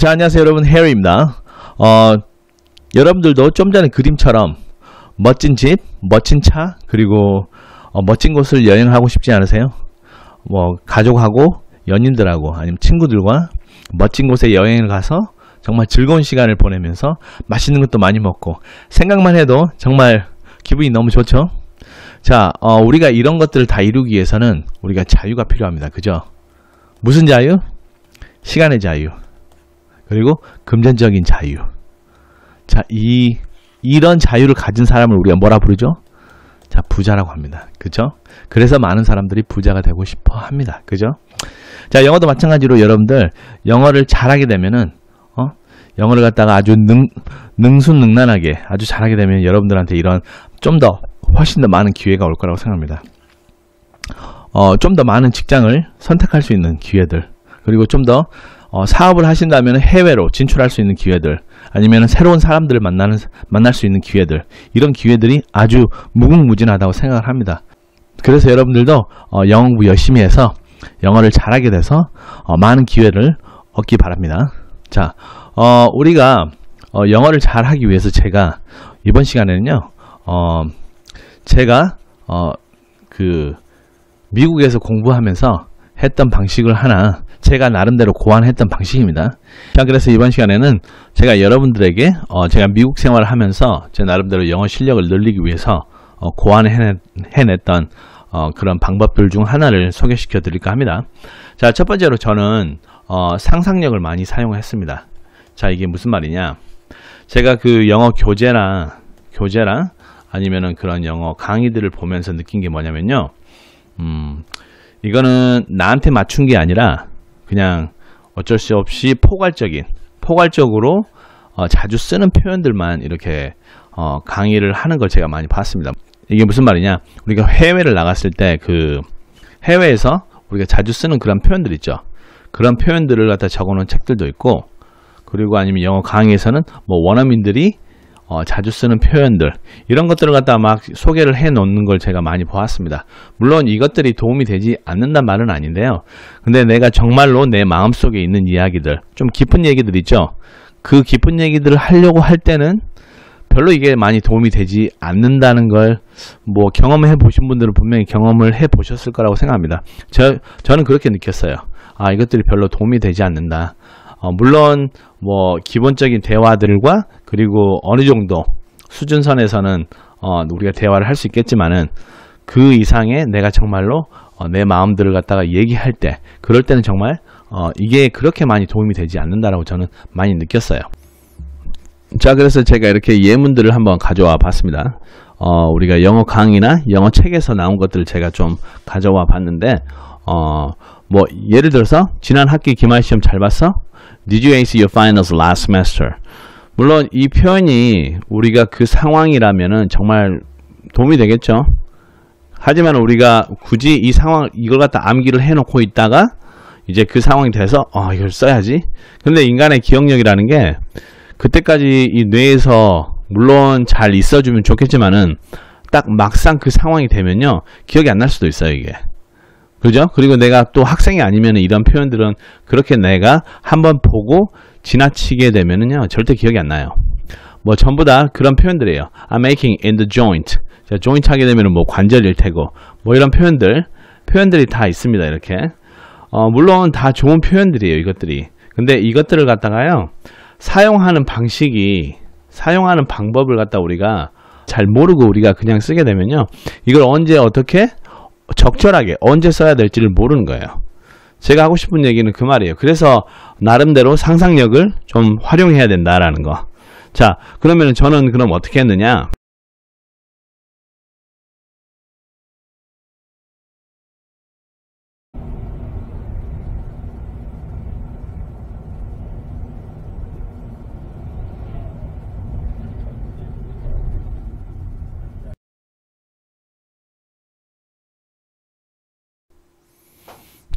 자, 안녕하세요 여러분, 해리입니다. 여러분들도 좀 전에 그림처럼 멋진 집, 멋진 차, 그리고 멋진 곳을 여행을 하고 싶지 않으세요? 뭐 가족하고 연인들하고 아니면 친구들과 멋진 곳에 여행을 가서 정말 즐거운 시간을 보내면서 맛있는 것도 많이 먹고 생각만 해도 정말 기분이 너무 좋죠. 자, 우리가 이런 것들을 다 이루기 위해서는 우리가 자유가 필요합니다. 그죠? 무슨 자유? 시간의 자유, 그리고 금전적인 자유. 자, 이런 자유를 가진 사람을 우리가 뭐라 부르죠? 자, 부자라고 합니다. 그죠? 그래서 많은 사람들이 부자가 되고 싶어 합니다. 그죠? 자, 영어도 마찬가지로 여러분들 영어를 잘하게 되면은 영어를 갖다가 아주 능수능란하게 아주 잘하게 되면 여러분들한테 이런 좀 더 훨씬 더 많은 기회가 올 거라고 생각합니다. 좀 더 많은 직장을 선택할 수 있는 기회들, 그리고 좀 더 사업을 하신다면 해외로 진출할 수 있는 기회들, 아니면 새로운 사람들을 만날 수 있는 기회들, 이런 기회들이 아주 무궁무진하다고 생각을 합니다. 그래서 여러분들도 영어 공부 열심히 해서 영어를 잘하게 돼서 많은 기회를 얻기 바랍니다. 자, 우리가 영어를 잘하기 위해서 제가 이번 시간에는요, 제가 미국에서 공부하면서 했던 방식을 하나 제가 나름대로 고안했던 방식입니다. 자, 그래서 이번 시간에는 제가 여러분들에게 제가 미국 생활을 하면서 제 나름대로 영어 실력을 늘리기 위해서 고안해냈던 그런 방법들 중 하나를 소개시켜 드릴까 합니다. 자, 첫 번째로 저는 상상력을 많이 사용했습니다. 자, 이게 무슨 말이냐, 제가 그 영어 교재랑 아니면은 그런 영어 강의들을 보면서 느낀 게 뭐냐면요, 이거는 나한테 맞춘 게 아니라 그냥 어쩔 수 없이 포괄적으로 자주 쓰는 표현들만 이렇게 강의를 하는 걸 제가 많이 봤습니다. 이게 무슨 말이냐, 우리가 해외를 나갔을 때 그 해외에서 우리가 자주 쓰는 그런 표현들 있죠. 그런 표현들을 갖다 적어놓은 책들도 있고, 그리고 아니면 영어 강의에서는 뭐 원어민들이 자주 쓰는 표현들, 이런 것들을 갖다 막 소개를 해 놓는 걸 제가 많이 보았습니다. 물론 이것들이 도움이 되지 않는단 말은 아닌데요, 근데 내가 정말로 내 마음속에 있는 이야기들, 좀 깊은 얘기들 있죠. 그 깊은 얘기들을 하려고 할 때는 별로 이게 많이 도움이 되지 않는다는 걸 뭐 경험해 보신 분들은 분명히 경험을 해 보셨을 거라고 생각합니다. 저는 그렇게 느꼈어요. 아, 이것들이 별로 도움이 되지 않는다. 물론 뭐 기본적인 대화들과 그리고 어느 정도 수준선에서는 우리가 대화를 할 수 있겠지만은 그 이상의 내가 정말로 내 마음들을 갖다가 얘기할 때, 그럴 때는 정말 이게 그렇게 많이 도움이 되지 않는다라고 저는 많이 느꼈어요. 자, 그래서 제가 이렇게 예문들을 한번 가져와 봤습니다. 우리가 영어 강의나 영어 책에서 나온 것들을 제가 좀 가져와 봤는데, 뭐 예를 들어서 지난 학기 기말 시험 잘 봤어? Did you ace your finals last semester? 물론 이 표현이 우리가 그 상황이라면은 정말 도움이 되겠죠. 하지만 우리가 굳이 이 상황, 이걸 갖다 암기를 해놓고 있다가 이제 그 상황이 돼서 이걸 써야지. 근데 인간의 기억력이라는 게 그때까지 이 뇌에서 물론 잘 있어주면 좋겠지만은 딱 막상 그 상황이 되면요, 기억이 안 날 수도 있어요, 이게. 그죠? 그리고 내가 또 학생이 아니면 이런 표현들은 그렇게 내가 한번 보고 지나치게 되면은요, 절대 기억이 안 나요. 뭐 전부 다 그런 표현들이에요. I'm aching in the joint. 자, joint 하게 되면은 뭐 관절일 테고, 뭐 이런 표현들이 다 있습니다, 이렇게. 물론 다 좋은 표현들이에요, 이것들이. 근데 이것들을 갖다가요, 사용하는 방법을 갖다 우리가 잘 모르고 우리가 그냥 쓰게 되면요, 이걸 언제 어떻게 적절하게 언제 써야 될지를 모르는 거예요. 제가 하고 싶은 얘기는 그 말이에요. 그래서 나름대로 상상력을 좀 활용해야 된다라는 거. 자, 그러면 저는 그럼 어떻게 했느냐,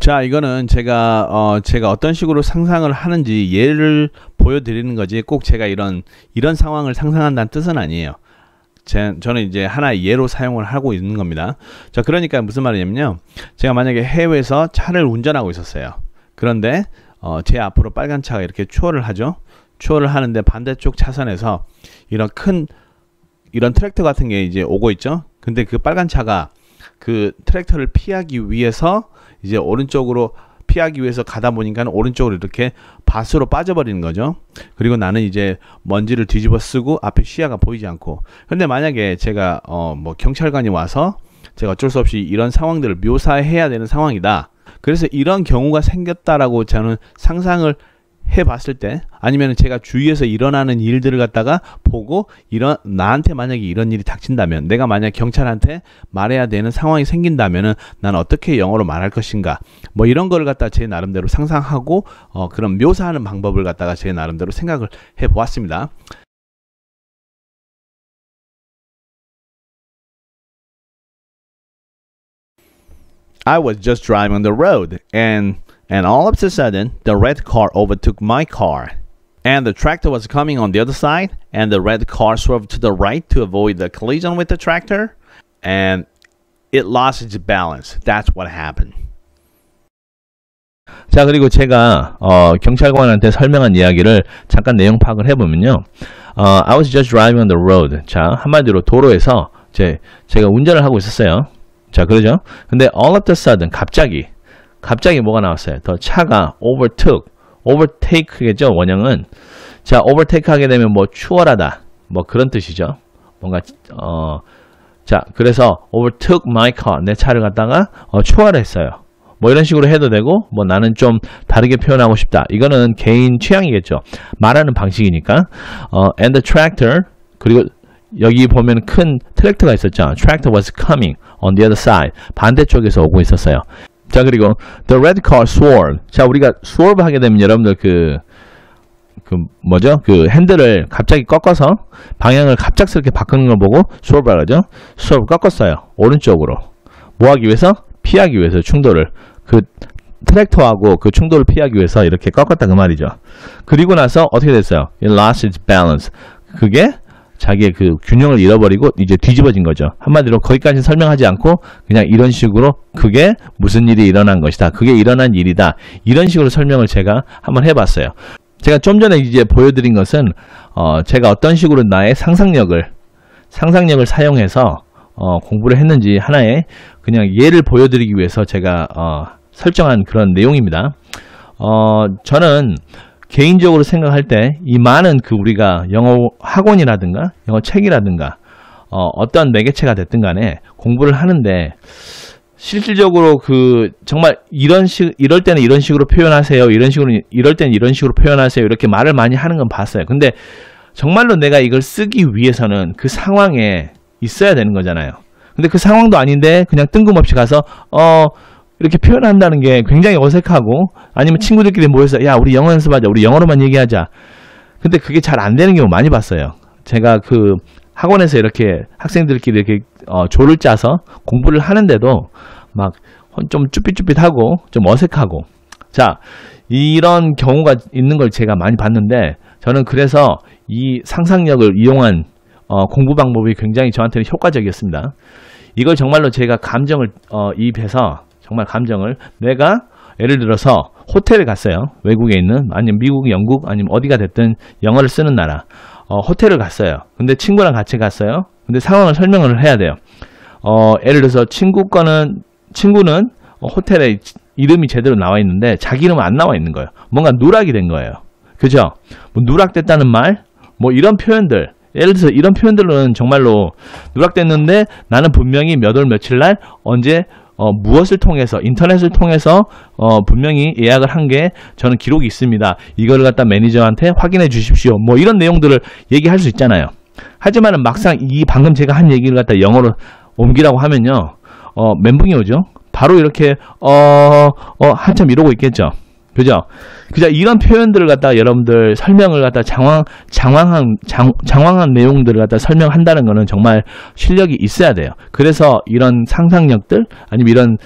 자, 이거는 제가 어떤 식으로 상상을 하는지 예를 보여드리는 거지, 꼭 제가 이런 상황을 상상한다는 뜻은 아니에요. 저는 이제 하나의 예로 사용을 하고 있는 겁니다. 자, 그러니까 무슨 말이냐면요, 제가 만약에 해외에서 차를 운전하고 있었어요. 그런데 제 앞으로 빨간 차가 이렇게 추월을 하죠. 추월을 하는데 반대쪽 차선에서 이런 트랙터 같은 게 이제 오고 있죠. 근데 그 빨간 차가 그 트랙터를 피하기 위해서 이제 오른쪽으로 피하기 위해서 가다 보니까 오른쪽으로 이렇게 밭으로 빠져버리는 거죠. 그리고 나는 이제 먼지를 뒤집어 쓰고 앞에 시야가 보이지 않고. 근데 만약에 제가 뭐 경찰관이 와서 제가 어쩔 수 없이 이런 상황들을 묘사해야 되는 상황이다. 그래서 이런 경우가 생겼다라고 저는 상상을 해봤을 때, 아니면 제가 주위에서 일어나는 일들을 갖다가 보고 나한테 만약에 이런 일이 닥친다면, 내가 만약 경찰한테 말해야 되는 상황이 생긴다면은 난 어떻게 영어로 말할 것인가, 뭐 이런 거를 갖다가 제 나름대로 상상하고 그런 묘사하는 방법을 갖다가 제 나름대로 생각을 해보았습니다. I was just driving on the road and all of a sudden the red car overtook my car and the tractor was coming on the other side and the red car swerved to the right to avoid the collision with the tractor and it lost its balance. That's what happened. 자, 그리고 제가 경찰관한테 설명한 이야기를 잠깐 내용 파악을 해보면요. I was just driving on the road. 자, 한마디로 도로에서 제가 운전을 하고 있었어요. 자, 그러죠? 근데 all of a sudden 갑자기 뭐가 나왔어요? 더 차가 overtake겠죠? 원형은. 자, overtake 하게 되면 뭐 추월하다, 뭐 그런 뜻이죠. 뭔가 자, 그래서 overtook my car, 내 차를 갖다가 추월했어요. 뭐 이런 식으로 해도 되고, 뭐 나는 좀 다르게 표현하고 싶다. 이거는 개인 취향이겠죠. 말하는 방식이니까. And the tractor, 그리고 여기 보면 큰 트랙터가 있었죠. Tractor was coming on the other side. 반대쪽에서 오고 있었어요. 자, 그리고 the red car swerved. 자, 우리가 swerve 하게 되면 여러분들 뭐죠? 그 핸들을 갑자기 꺾어서 방향을 갑작스럽게 바꾸는 걸 보고 swerve라고 하죠. swerve 꺾었어요. 오른쪽으로. 뭐 하기 위해서? 피하기 위해서 충돌을. 그 트랙터하고 그 충돌을 피하기 위해서 이렇게 꺾었다 그 말이죠. 그리고 나서 어떻게 됐어요? It lost its balance. 그게 자기의 그 균형을 잃어버리고 이제 뒤집어진 거죠. 한마디로 거기까지 설명하지 않고 그냥 이런 식으로 그게 무슨 일이 일어난 것이다. 그게 일어난 일이다. 이런 식으로 설명을 제가 한번 해봤어요. 제가 좀 전에 이제 보여드린 것은 제가 어떤 식으로 나의 상상력을 사용해서 공부를 했는지 하나의 그냥 예를 보여드리기 위해서 제가 설정한 그런 내용입니다. 저는 개인적으로 생각할 때 이 많은 우리가 영어 학원이라든가 영어 책이라든가 어떤 매개체가 됐든 간에 공부를 하는데 실질적으로 정말 이럴 때는 이런 식으로 표현하세요. 이럴 때는 이런 식으로 표현하세요. 이렇게 말을 많이 하는 건 봤어요. 근데 정말로 내가 이걸 쓰기 위해서는 그 상황에 있어야 되는 거잖아요. 근데 그 상황도 아닌데 그냥 뜬금없이 가서 이렇게 표현한다는 게 굉장히 어색하고, 아니면 친구들끼리 모여서 야, 우리 영어 연습하자, 우리 영어로만 얘기하자. 근데 그게 잘 안 되는 경우 많이 봤어요. 제가 학원에서 이렇게 학생들끼리 이렇게 조를 짜서 공부를 하는데도 막 좀 쭈삣쭈삣하고 좀 어색하고, 자, 이런 경우가 있는 걸 제가 많이 봤는데, 저는 그래서 이 상상력을 이용한 공부 방법이 굉장히 저한테는 효과적이었습니다. 이걸 정말로 제가 감정을 이입해서 정말 감정을, 내가 예를 들어서 호텔에 갔어요. 외국에 있는, 아니면 미국, 영국, 아니면 어디가 됐든 영어를 쓰는 나라. 호텔을 갔어요. 근데 친구랑 같이 갔어요. 근데 상황을 설명을 해야 돼요. 예를 들어서 친구는 호텔에 이름이 제대로 나와 있는데 자기 이름은 안 나와 있는 거예요. 뭔가 누락이 된 거예요. 그죠? 뭐 누락됐다는 말, 뭐 이런 표현들. 예를 들어서 이런 표현들은 정말로 누락됐는데 나는 분명히 몇 월 며칠 날 언제 무엇을 통해서, 인터넷을 통해서 분명히 예약을 한 게 저는 기록이 있습니다. 이거를 갖다 매니저한테 확인해 주십시오. 뭐 이런 내용들을 얘기할 수 있잖아요. 하지만은 막상 방금 제가 한 얘기를 갖다 영어로 옮기라고 하면요, 멘붕이 오죠. 바로 이렇게 한참 이러고 있겠죠. 그죠? 이런 표현들을 갖다가 여러분들 설명을 갖다 장황한 내용들을 갖다 설명한다는 거는 정말 실력이 있어야 돼요. 그래서 이런 상상력들, 아니면 이런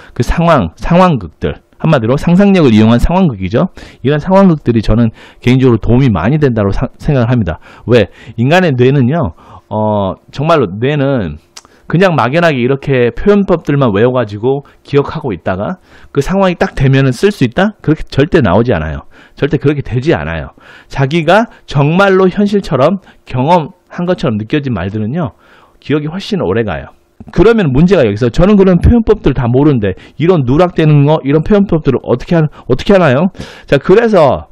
상황극들, 한마디로 상상력을 이용한 상황극이죠. 이런 상황극들이 저는 개인적으로 도움이 많이 된다고 생각을 합니다. 왜? 인간의 뇌는요, 정말로 뇌는 그냥 막연하게 이렇게 표현법들만 외워가지고 기억하고 있다가 그 상황이 딱 되면은 쓸 수 있다? 그렇게 절대 나오지 않아요. 절대 그렇게 되지 않아요. 자기가 정말로 현실처럼 경험한 것처럼 느껴진 말들은요, 기억이 훨씬 오래 가요. 그러면 문제가 여기서, 저는 그런 표현법들 다 모르는데 이런 누락되는 거, 이런 표현법들을 어떻게 하나요? 자, 그래서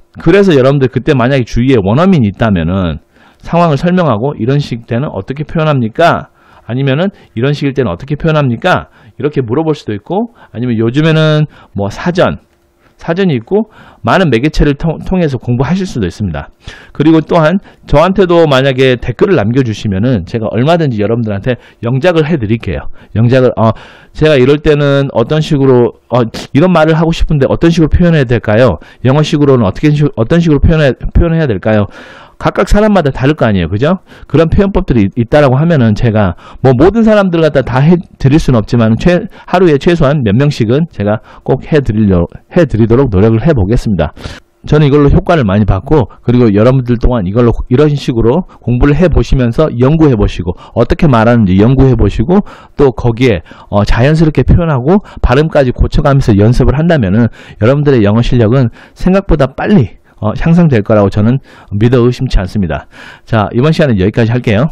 여러분들 그때 만약에 주위에 원어민이 있다면은 상황을 설명하고, 이런 식 때는 어떻게 표현합니까? 아니면은 이런 식일 때는 어떻게 표현합니까? 이렇게 물어볼 수도 있고, 아니면 요즘에는 뭐 사전이 있고 많은 매개체를 통해서 공부하실 수도 있습니다. 그리고 또한 저한테도 만약에 댓글을 남겨주시면은 제가 얼마든지 여러분들한테 영작을 해드릴게요. 영작을 제가 이럴 때는 어떤 식으로 이런 말을 하고 싶은데 어떤 식으로 표현해야 될까요? 영어식으로는 어떤 식으로 표현해야 될까요? 각각 사람마다 다를 거 아니에요, 그죠? 그런 표현법들이 있다라고 하면은 제가 뭐 모든 사람들 갖다 다 해드릴 수는 없지만 하루에 최소한 몇 명씩은 제가 꼭 해드리도록 노력을 해보겠습니다. 저는 이걸로 효과를 많이 봤고, 그리고 여러분들 또한 이런 식으로 공부를 해보시면서 연구해보시고, 어떻게 말하는지 연구해보시고, 또 거기에 자연스럽게 표현하고 발음까지 고쳐가면서 연습을 한다면은 여러분들의 영어 실력은 생각보다 빨리 향상될 거라고 저는 믿어 의심치 않습니다. 자, 이번 시간은 여기까지 할게요.